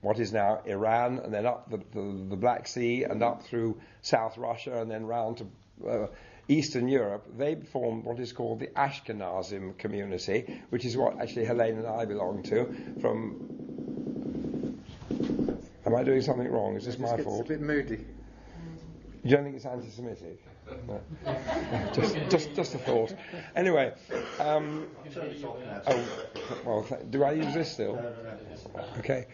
what is now Iran, and then up the Black Sea and up through South Russia and then round to Eastern Europe. They formed what is called the Ashkenazim community, which is what actually Helene and I belong to. Am I doing something wrong? Is this my fault? It's a bit moody. You don't think it's anti-Semitic? No. just a thought. Anyway, do I use this still? Okay.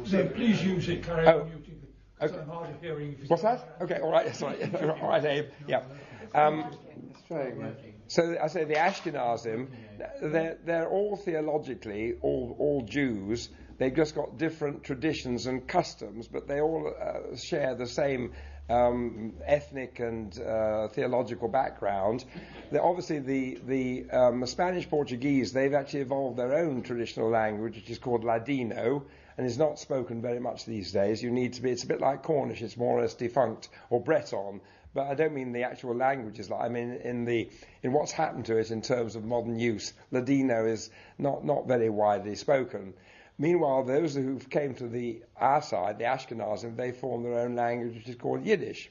So please use it. Carry on using it. Because I'm hard of hearing. What's that? Okay. All right. Sorry. All right, Abe. Yeah. So I say the Ashkenazim, they're all theologically all Jews. They've just got different traditions and customs, but they all share the same ethnic and theological background. Obviously, the Spanish Portuguese, they've actually evolved their own traditional language, which is called Ladino, and is not spoken very much these days. It's a bit like Cornish, it's more or less defunct, or Breton. But I don't mean the actual languages. I mean in what's happened to it in terms of modern use. Ladino is not very widely spoken. Meanwhile, those who came to our side, the Ashkenazim, they formed their own language, which is called Yiddish.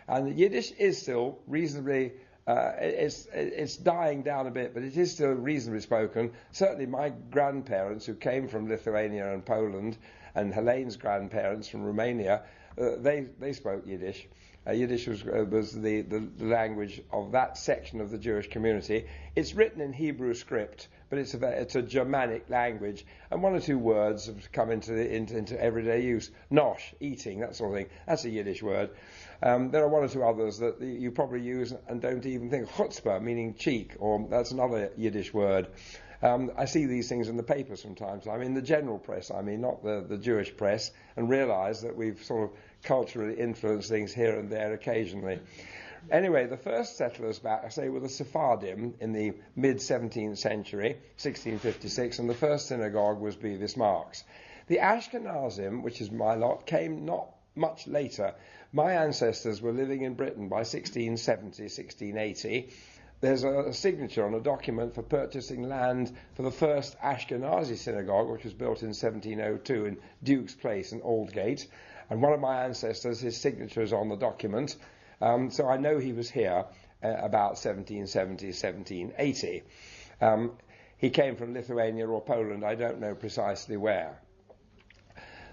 And Yiddish is still reasonably, it's dying down a bit, but it is still reasonably spoken. Certainly my grandparents, who came from Lithuania and Poland, and Helene's grandparents from Romania, they spoke Yiddish. Yiddish was the language of that section of the Jewish community. It's written in Hebrew script, but it's a Germanic language, and one or two words have come into everyday use. Nosh, eating, that sort of thing. That's a Yiddish word. There are one or two others that you probably use and don't even think. Chutzpah, meaning cheek, or that's another Yiddish word. I see these things in the papers from time to time, in the general press, not the Jewish press, and realise that we've sort of culturally influenced things here and there occasionally. Anyway, the first settlers back, were the Sephardim in the mid-17th century, 1656, and the first synagogue was Bevis Marks. The Ashkenazim, which is my lot, came not much later. My ancestors were living in Britain by 1670, 1680. There's a signature on a document for purchasing land for the first Ashkenazi synagogue, which was built in 1702 in Duke's Place in Aldgate. And one of my ancestors, his signature is on the document. So I know he was here about 1770, 1780. He came from Lithuania or Poland, I don't know precisely where.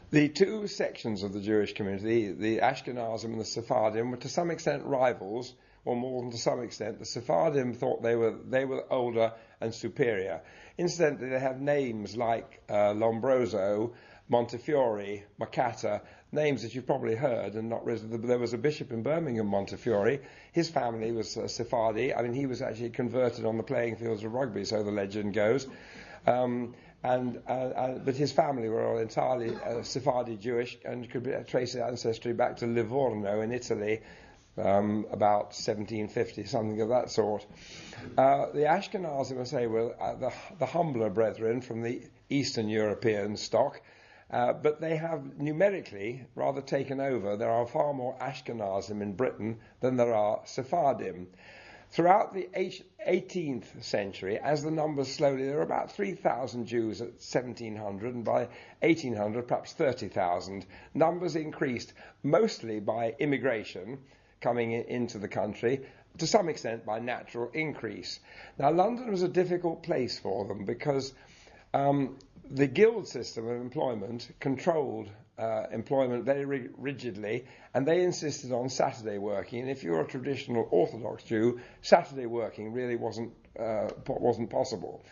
The two sections of the Jewish community, the Ashkenazim and the Sephardim, were to some extent rivals, or more than to some extent. The Sephardim thought they were older and superior. Incidentally, they have names like Lombroso, Montefiore, Makata, names that you've probably heard and not risen. There was a bishop in Birmingham, Montefiore. His family was Sephardi. He was actually converted on the playing fields of rugby, so the legend goes. But his family were all entirely Sephardi Jewish, and could trace their ancestry back to Livorno in Italy, about 1750, something of that sort. The Ashkenazim, I say, were the humbler brethren from the Eastern European stock. But they have numerically rather taken over. There are far more Ashkenazim in Britain than there are Sephardim. Throughout the 18th century, as the numbers slowly, there were about 3,000 Jews at 1700, and by 1800, perhaps 30,000. Numbers increased mostly by immigration coming into the country, to some extent by natural increase. Now, London was a difficult place for them because the guild system of employment controlled employment very rigidly, and they insisted on Saturday working. And if you're a traditional Orthodox Jew, Saturday working really wasn't possible.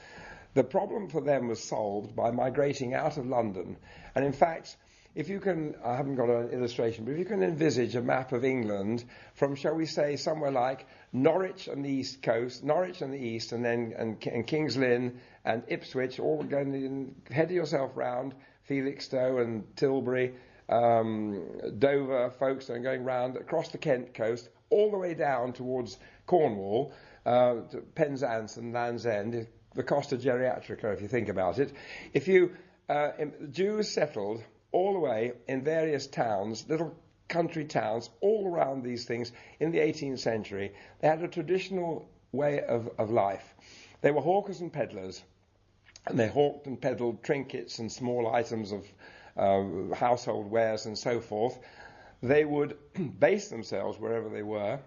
The problem for them was solved by migrating out of London. And in fact, if you can, I haven't got an illustration, but if you can envisage a map of England from, shall we say, somewhere like Norwich on the east coast, Norwich on the east, and then and King's Lynn and Ipswich, all going in, head yourself round Felixstowe and Tilbury, Dover, Folkestone, going round across the Kent coast, all the way down towards Cornwall, to Penzance and Land's End, the Costa Geriatrica, if you think about it. If you Jews settled all the way in various towns, little country towns, all around these things in the 18th century. They had a traditional way of life. They were hawkers and peddlers, and they hawked and peddled trinkets and small items of household wares and so forth. They would base themselves wherever they were.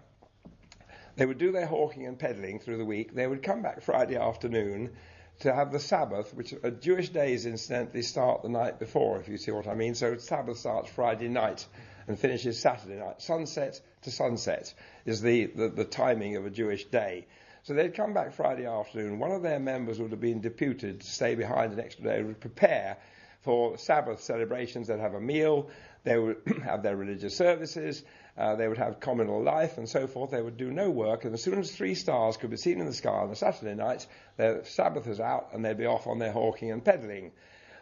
They would do their hawking and peddling through the week. They would come back Friday afternoon to have the Sabbath, which Jewish days incidentally start the night before, if you see what I mean. So Sabbath starts Friday night and finishes Saturday night. Sunset to sunset is the timing of a Jewish day. So they'd come back Friday afternoon. One of their members would have been deputed to stay behind an extra day, would prepare for Sabbath celebrations. They'd have a meal, they would have their religious services, they would have communal life and so forth. They would do no work, and as soon as 3 stars could be seen in the sky on a Saturday night, their Sabbath was out and they'd be off on their hawking and peddling.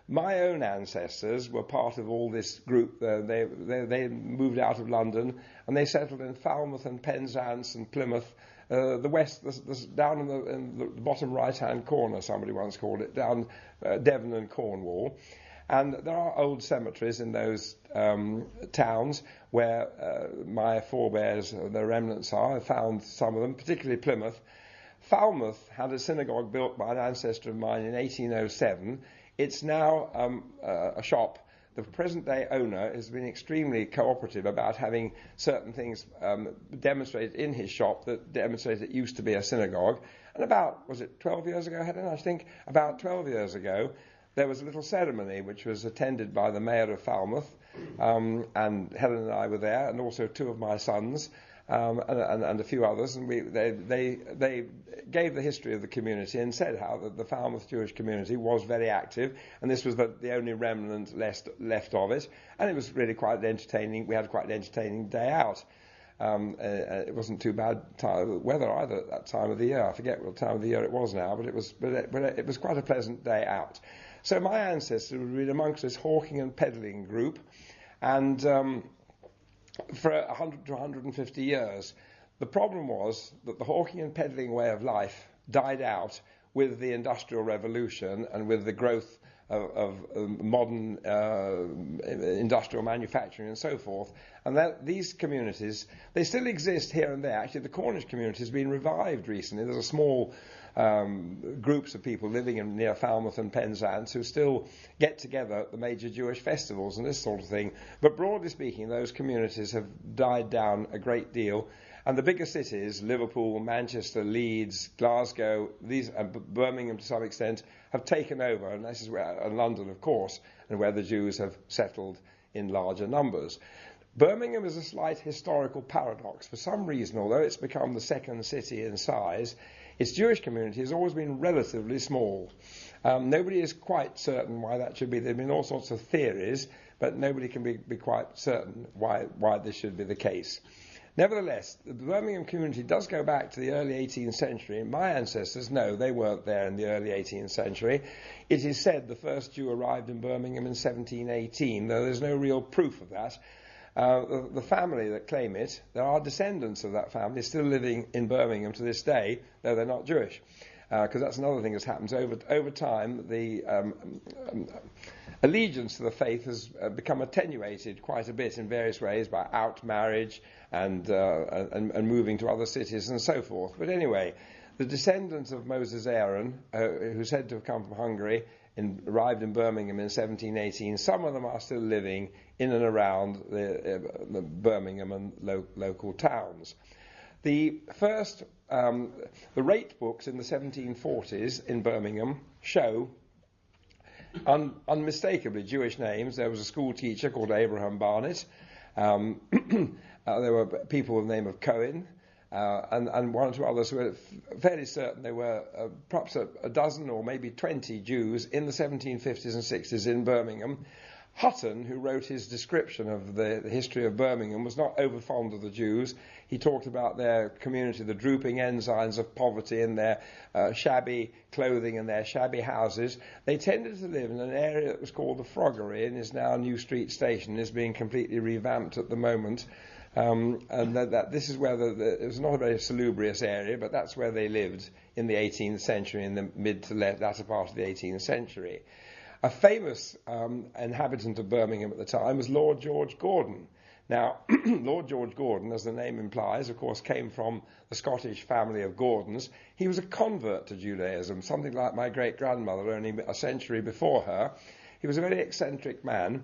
My own ancestors were part of all this group. They moved out of London and they settled in Falmouth and Penzance and Plymouth, the west, down in the bottom right-hand corner, somebody once called it, down Devon and Cornwall. And there are old cemeteries in those towns where my forebears, their remnants are. I found some of them, particularly Plymouth. Falmouth had a synagogue built by an ancestor of mine in 1807. It's now a shop. The present-day owner has been extremely cooperative about having certain things demonstrated in his shop that demonstrate it used to be a synagogue. And about, was it 12 years ago, Helen? I think about 12 years ago, there was a little ceremony which was attended by the mayor of Falmouth, and Helen and I were there, and also 2 of my sons, and a few others, and they gave the history of the community and said how the Falmouth Jewish community was very active, and this was the only remnant left of it, and it was really quite entertaining. We had quite an entertaining day out. It wasn't too bad weather either at that time of the year. I forget what time of the year it was now, but it was quite a pleasant day out. So my ancestors would be amongst this hawking and peddling group, and for 100 to 150 years. The problem was that the hawking and peddling way of life died out with the Industrial Revolution and with the growth of modern industrial manufacturing and so forth. And that these communities, they still exist here and there. Actually, the Cornish community has been revived recently. There's a small groups of people living near Falmouth and Penzance who still get together at the major Jewish festivals and this sort of thing. But broadly speaking, those communities have died down a great deal. And the bigger cities, Liverpool, Manchester, Leeds, Glasgow, Birmingham to some extent, have taken over. And this is and London, of course, and where the Jews have settled in larger numbers. Birmingham is a slight historical paradox. For some reason, although it's become the second city in size, its Jewish community has always been relatively small. Nobody is quite certain why that should be. There have been all sorts of theories, but nobody can be quite certain why this should be the case. Nevertheless, the Birmingham community does go back to the early 18th century. My ancestors, no, they weren't there in the early 18th century. It is said the first Jew arrived in Birmingham in 1718, though there's no real proof of that. The family that claim it, there are descendants of that family still living in Birmingham to this day, though they're not Jewish. Because that's another thing that happens over time. The allegiance to the faith has become attenuated quite a bit in various ways by out-marriage and moving to other cities and so forth. But anyway, the descendants of Moses Aaron, who's said to have come from Hungary, arrived in Birmingham in 1718. Some of them are still living in and around the Birmingham and local towns. The first, the rate books in the 1740s in Birmingham show unmistakably Jewish names. There was a school teacher called Abraham Barnett. There were people with the name of Cohen. And one or two others who were fairly certain there were perhaps a dozen or maybe 20 Jews in the 1750s and 60s in Birmingham. Hutton, who wrote his description of the history of Birmingham, was not over fond of the Jews. He talked about their community, the drooping ensigns of poverty and their shabby clothing and their shabby houses. They tended to live in an area that was called the Froggery and is now New Street Station, is being completely revamped at the moment. And that this is where it was not a very salubrious area, but that's where they lived in the 18th century, in the mid to latter part of the 18th century. A famous inhabitant of Birmingham at the time was Lord George Gordon. Now, Lord George Gordon, as the name implies, of course, came from the Scottish family of Gordons. He was a convert to Judaism, something like my great-grandmother, only a century before her, He was a very eccentric man.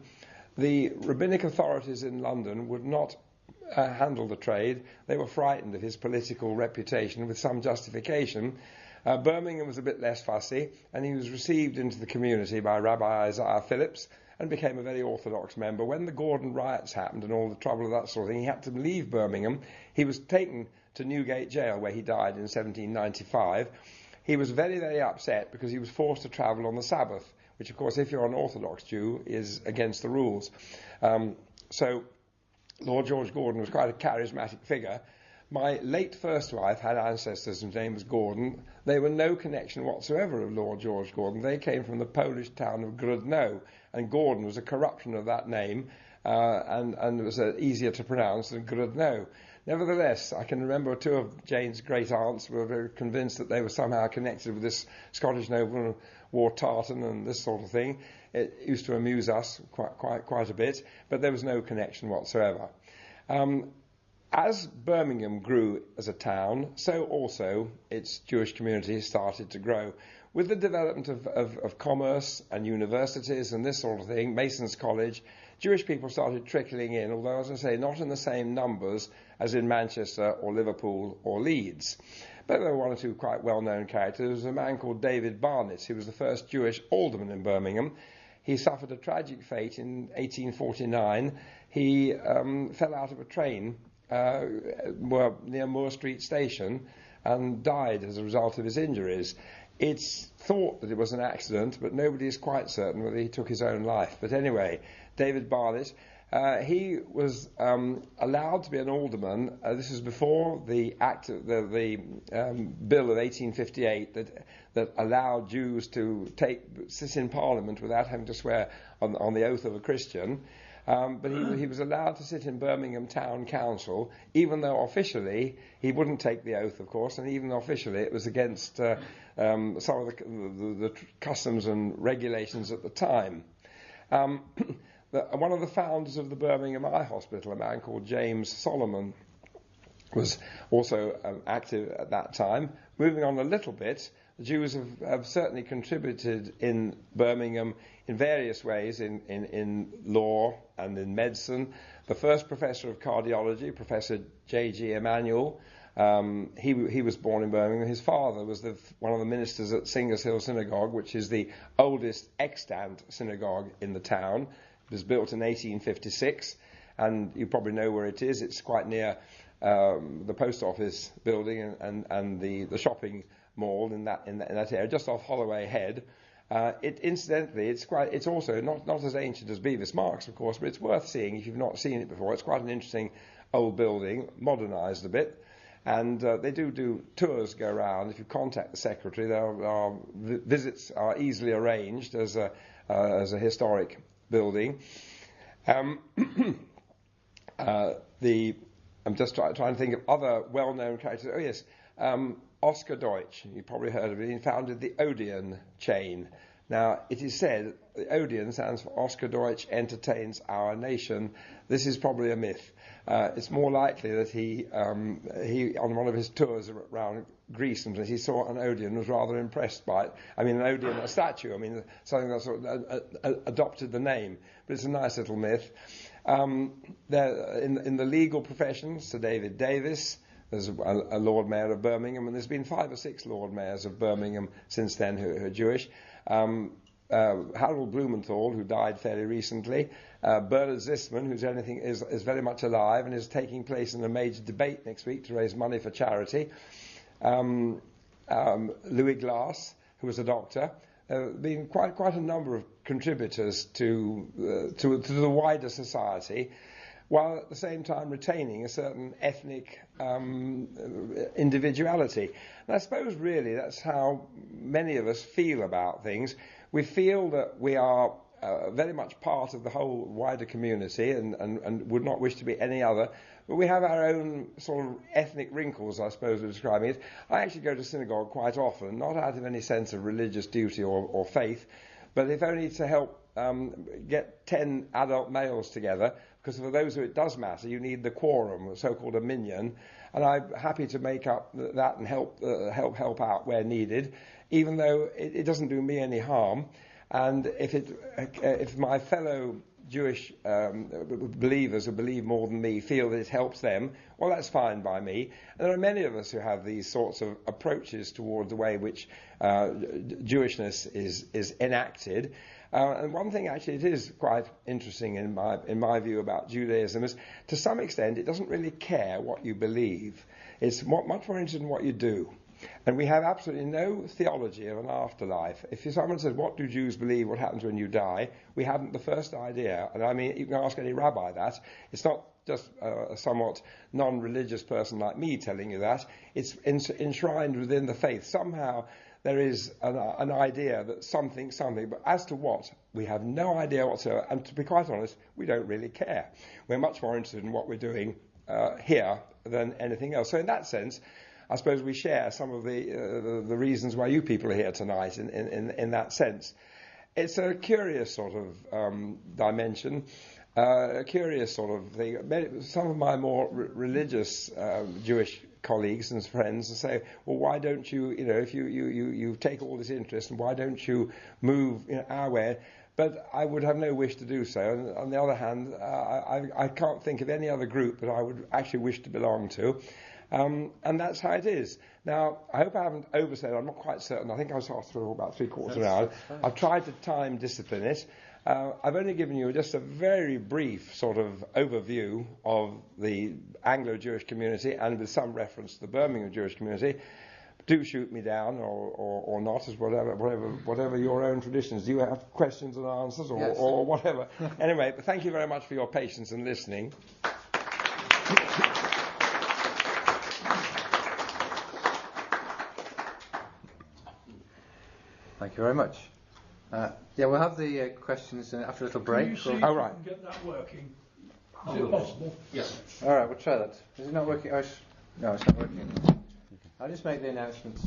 The rabbinic authorities in London would not handle the trade. They were frightened of his political reputation, with some justification. Birmingham was a bit less fussy, and he was received into the community by Rabbi Isaiah Phillips and became a very orthodox member. When the Gordon riots happened and all the trouble of that sort of thing, he had to leave Birmingham. He was taken to Newgate Jail, where he died in 1795. He was very, very upset because he was forced to travel on the Sabbath, which, of course, if you're an Orthodox Jew, is against the rules. So Lord George Gordon was quite a charismatic figure. My late first wife had ancestors whose name was Gordon. They were no connection whatsoever of Lord George Gordon. They came from the Polish town of Grodno, and Gordon was a corruption of that name, and it was easier to pronounce than Grodno. Nevertheless, I can remember two of Jane's great aunts were very convinced that they were somehow connected with this Scottish nobleman who wore tartan and this sort of thing. It used to amuse us quite a bit, but there was no connection whatsoever. As Birmingham grew as a town, so also its Jewish community started to grow. With the development of commerce and universities and this sort of thing, Mason's College, Jewish people started trickling in, although, as I say, not in the same numbers as in Manchester or Liverpool or Leeds. But there were one or two quite well-known characters. There was a man called David Barnett, who was the first Jewish alderman in Birmingham. He suffered a tragic fate in 1849. He fell out of a train near Moore Street Station and died as a result of his injuries. It's thought that it was an accident, but nobody is quite certain whether he took his own life. But anyway, David Barnett, he was allowed to be an alderman. This was before the bill of 1858 that allowed Jews to sit in Parliament without having to swear on the oath of a Christian. But he was allowed to sit in Birmingham Town Council, even though officially he wouldn't take the oath, of course, and even officially it was against some of the customs and regulations at the time. One of the founders of the Birmingham Eye Hospital, a man called James Solomon, was also active at that time. Moving on a little bit, the Jews have certainly contributed in Birmingham in various ways, in law and in medicine. The first professor of cardiology, Professor J.G. Emanuel, he was born in Birmingham. His father was one of the ministers at Singers Hill Synagogue, which is the oldest extant synagogue in the town. It was built in 1856, and you probably know where it is. It's quite near the post office building and the shopping mall in that area, just off Holloway Head. It's also not as ancient as Bevis Marks, of course, but it's worth seeing if you've not seen it before. It's quite an interesting old building, modernised a bit, and they do tours go around. If you contact the secretary, visits are easily arranged as a historic building. I'm just trying to think of other well-known characters. Oh yes. Oscar Deutsch, you probably heard of it. He founded the Odeon chain. Now, it is said the Odeon stands for Oscar Deutsch Entertains Our Nation. This is probably a myth. It's more likely that he on one of his tours around Greece, and he saw an Odeon, was rather impressed by it. I mean, an Odeon, a statue. I mean, something that sort of adopted the name. But it's a nice little myth. In the legal profession, Sir David Davis. There's a Lord Mayor of Birmingham, and there's been 5 or 6 Lord Mayors of Birmingham since then who are Jewish. Harold Blumenthal, who died fairly recently. Bernard Zisman, is very much alive and is taking place in a major debate next week to raise money for charity. Louis Glass, who was a doctor. Been quite a number of contributors to the wider society, while at the same time retaining a certain ethnic individuality. And I suppose really that's how many of us feel about things. We feel that we are very much part of the whole wider community and would not wish to be any other, but we have our own sort of ethnic wrinkles, I suppose we're describing it. I actually go to synagogue quite often, not out of any sense of religious duty or faith, but if only to help get 10 adult males together, because for those who it does matter, you need the quorum, the so-called a minyan, and I'm happy to make up that and help out where needed, even though it doesn't do me any harm. And if my fellow Jewish believers who believe more than me feel that it helps them, well, that's fine by me. And there are many of us who have these sorts of approaches toward the way which Jewishness is enacted. And one thing, actually, it is quite interesting in my view about Judaism is, to some extent, it doesn't really care what you believe. It's much more interested in what you do. And we have absolutely no theology of an afterlife. If someone says, what do Jews believe, what happens when you die, we haven't the first idea. And I mean, you can ask any rabbi that. It's not just a somewhat non-religious person like me telling you that. It's enshrined within the faith. Somehow there is an idea that something, but as to what, we have no idea whatsoever. And to be quite honest, we don't really care. We're much more interested in what we're doing here than anything else. So in that sense, I suppose we share some of the reasons why you people are here tonight in that sense. It's a curious sort of dimension, a curious sort of thing. Some of my more religious Jewish colleagues and friends say, well, why don't you, if you take all this interest, and why don't you move our way? But I would have no wish to do so. And on the other hand, I can't think of any other group that I would actually wish to belong to. And that's how it is. Now, I hope I haven't oversaid. I'm not quite certain. I think I was asked for about 3/4 of an hour. I've tried to time discipline it. I've only given you just a very brief sort of overview of the Anglo-Jewish community, and with some reference to the Birmingham Jewish community. Do shoot me down or not, as whatever your own traditions. Do you have questions and answers or whatever? Anyway, thank you very much for your patience and listening. Thank you very much. We'll have the questions after a little break. Can you see if you can get that working? Is it possible? Yes. All right, we'll try that. Is it not working? No, it's not working. I'll just make the announcements.